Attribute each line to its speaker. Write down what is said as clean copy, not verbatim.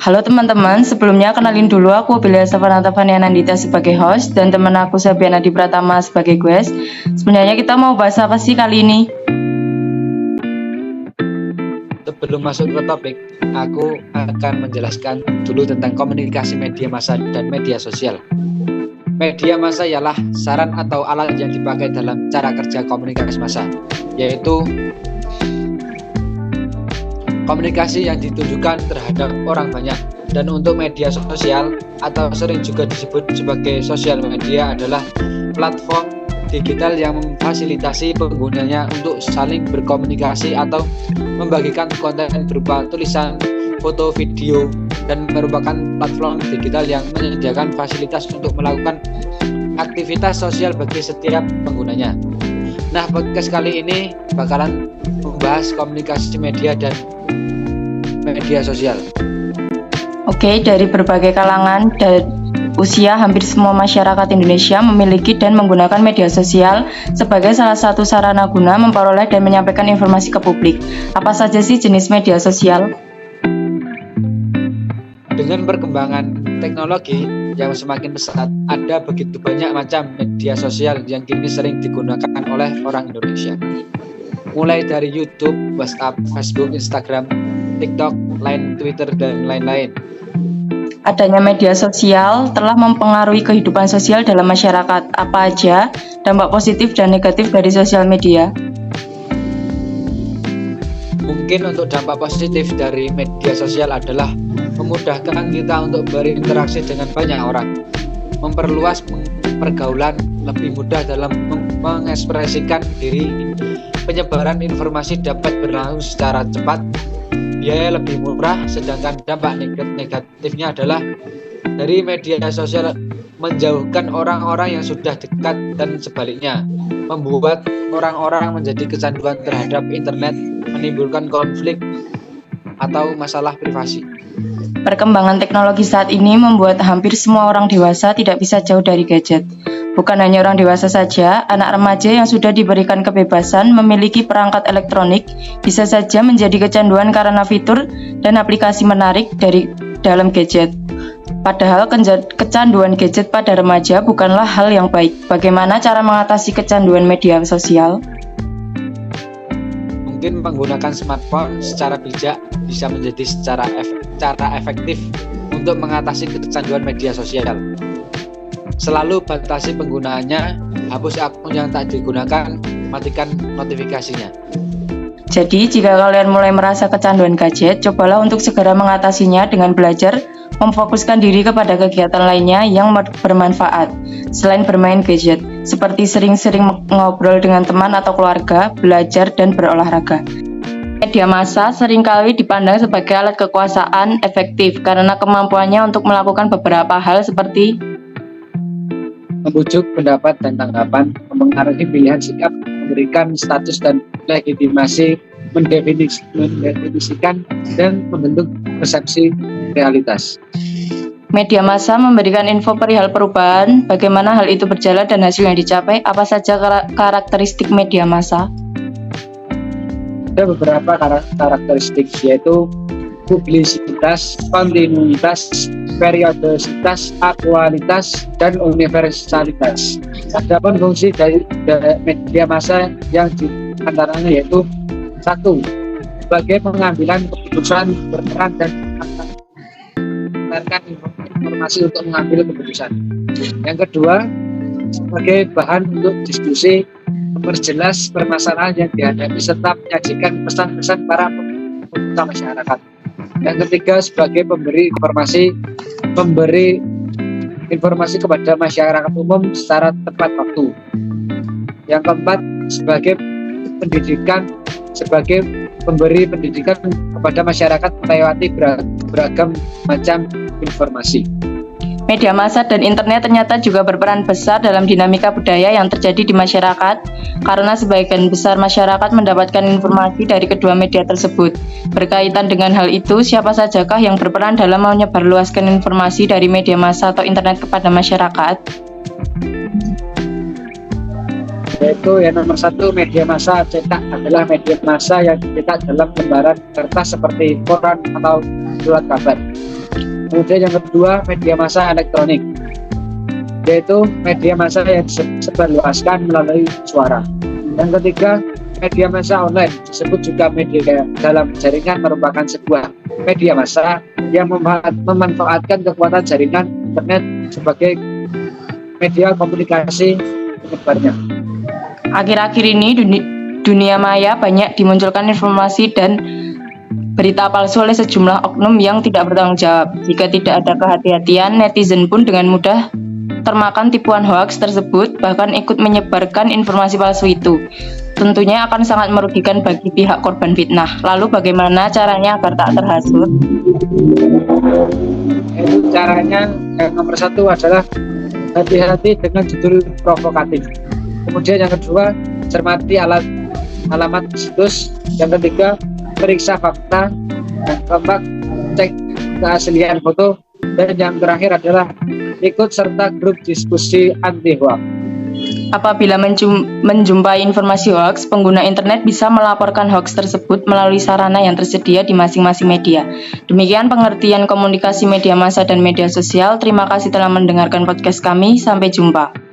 Speaker 1: Halo teman-teman, sebelumnya kenalin dulu aku Bilya Savanata Nandita sebagai host dan teman aku Sabiana Di Pratama sebagai guest. Sebenarnya kita mau bahas apa sih kali ini?
Speaker 2: Sebelum masuk ke topik, aku akan menjelaskan dulu tentang komunikasi media massa dan media sosial. Media massa ialah saran atau alat yang dipakai dalam cara kerja komunikasi massa, yaitu komunikasi yang ditujukan terhadap orang banyak. Dan untuk media sosial atau sering juga disebut sebagai sosial media adalah platform digital yang memfasilitasi penggunanya untuk saling berkomunikasi atau membagikan konten berupa tulisan, foto, video, dan merupakan platform digital yang menyediakan fasilitas untuk melakukan aktivitas sosial bagi setiap penggunanya. Nah, podcast kali ini bakalan membahas komunikasi media dan media sosial.
Speaker 1: Oke, dari berbagai kalangan dan usia, hampir semua masyarakat Indonesia memiliki dan menggunakan media sosial sebagai salah satu sarana guna memperoleh dan menyampaikan informasi ke publik. Apa saja sih jenis media sosial?
Speaker 2: Dengan perkembangan teknologi yang semakin pesat, ada begitu banyak macam media sosial yang kini sering digunakan oleh orang Indonesia. Mulai dari YouTube, WhatsApp, Facebook, Instagram, TikTok, Line, Twitter, dan lain-lain.
Speaker 1: Adanya media sosial telah mempengaruhi kehidupan sosial dalam masyarakat. Apa aja dampak positif dan negatif dari sosial media?
Speaker 2: Mungkin untuk dampak positif dari media sosial adalah memudahkan kita untuk berinteraksi dengan banyak orang, memperluas pergaulan, lebih mudah dalam mengekspresikan diri, penyebaran informasi dapat berlangsung secara cepat, biaya lebih murah. Sedangkan dampak negatifnya adalah dari media sosial menjauhkan orang-orang yang sudah dekat dan sebaliknya, membuat orang-orang menjadi kecanduan terhadap internet, menimbulkan konflik atau masalah privasi.
Speaker 1: Perkembangan teknologi saat ini membuat hampir semua orang dewasa tidak bisa jauh dari gadget. Bukan hanya orang dewasa saja, anak remaja yang sudah diberikan kebebasan memiliki perangkat elektronik bisa saja menjadi kecanduan karena fitur dan aplikasi menarik dari dalam gadget. Padahal kecanduan gadget pada remaja bukanlah hal yang baik. Bagaimana cara mengatasi kecanduan media sosial?
Speaker 2: Mungkin menggunakan smartphone secara bijak bisa menjadi cara efektif untuk mengatasi kecanduan media sosial. Selalu batasi penggunaannya, hapus akun yang tak digunakan, matikan notifikasinya.
Speaker 1: Jadi, jika kalian mulai merasa kecanduan gadget, cobalah untuk segera mengatasinya dengan belajar memfokuskan diri kepada kegiatan lainnya yang bermanfaat selain bermain gadget, seperti sering-sering ngobrol dengan teman atau keluarga, belajar, dan berolahraga. Media massa seringkali dipandang sebagai alat kekuasaan efektif karena kemampuannya untuk melakukan beberapa hal seperti
Speaker 2: membujuk pendapat dan tanggapan, mempengaruhi pilihan sikap, memberikan status dan legitimasi, mendefinisikan, dan membentuk persepsi realitas.
Speaker 1: Media massa memberikan info perihal perubahan, bagaimana hal itu berjalan dan hasil yang dicapai. Apa saja karakteristik media massa?
Speaker 2: Ada beberapa karakteristik, yaitu publisitas, kontinuitas, periodisitas, aktualitas, dan universalitas. Adapun fungsi dari media massa yang diantaranya yaitu 1. Sebagai pengambilan keputusan, berperan dan mengantarkan informasi untuk mengambil keputusan. Yang kedua, sebagai bahan untuk diskusi, memperjelas permasalahan yang dihadapi serta menyajikan pesan-pesan para pemerintah masyarakat. Yang ketiga, sebagai memberi informasi kepada masyarakat umum secara tepat waktu. Yang keempat, sebagai pemberi pendidikan kepada masyarakat melewati beragam macam informasi.
Speaker 1: Media massa dan internet ternyata juga berperan besar dalam dinamika budaya yang terjadi di masyarakat karena sebagian besar masyarakat mendapatkan informasi dari kedua media tersebut. Berkaitan dengan hal itu, siapa sajakah yang berperan dalam menyebarluaskan informasi dari media massa atau internet kepada masyarakat?
Speaker 2: Yaitu yang nomor 1, media massa cetak adalah media massa yang dicetak dalam lembaran kertas seperti koran atau surat kabar. Kemudian yang kedua, media massa elektronik, yaitu media massa yang disebarluaskan melalui suara. Yang ketiga, media massa online, disebut juga media dalam jaringan, merupakan sebuah media massa yang memanfaatkan kekuatan jaringan internet sebagai media komunikasi penyebarnya.
Speaker 1: Akhir-akhir ini dunia maya banyak dimunculkan informasi dan berita palsu oleh sejumlah oknum yang tidak bertanggung jawab. Jika tidak ada kehati-hatian, netizen pun dengan mudah termakan tipuan hoaks tersebut, bahkan ikut menyebarkan informasi palsu itu. Tentunya akan sangat merugikan bagi pihak korban fitnah. Lalu bagaimana caranya agar tak terhasut?
Speaker 2: Itu caranya yang nomor satu adalah hati-hati dengan judul provokatif. Kemudian yang kedua, cermati alamat situs. Yang ketiga, periksa fakta. Yang keempat, cek keaslian foto. Dan yang terakhir adalah ikut serta grup diskusi anti hoax.
Speaker 1: Apabila menjumpai informasi hoax, pengguna internet bisa melaporkan hoax tersebut melalui sarana yang tersedia di masing-masing media. Demikian pengertian komunikasi media massa dan media sosial. Terima kasih telah mendengarkan podcast kami. Sampai jumpa.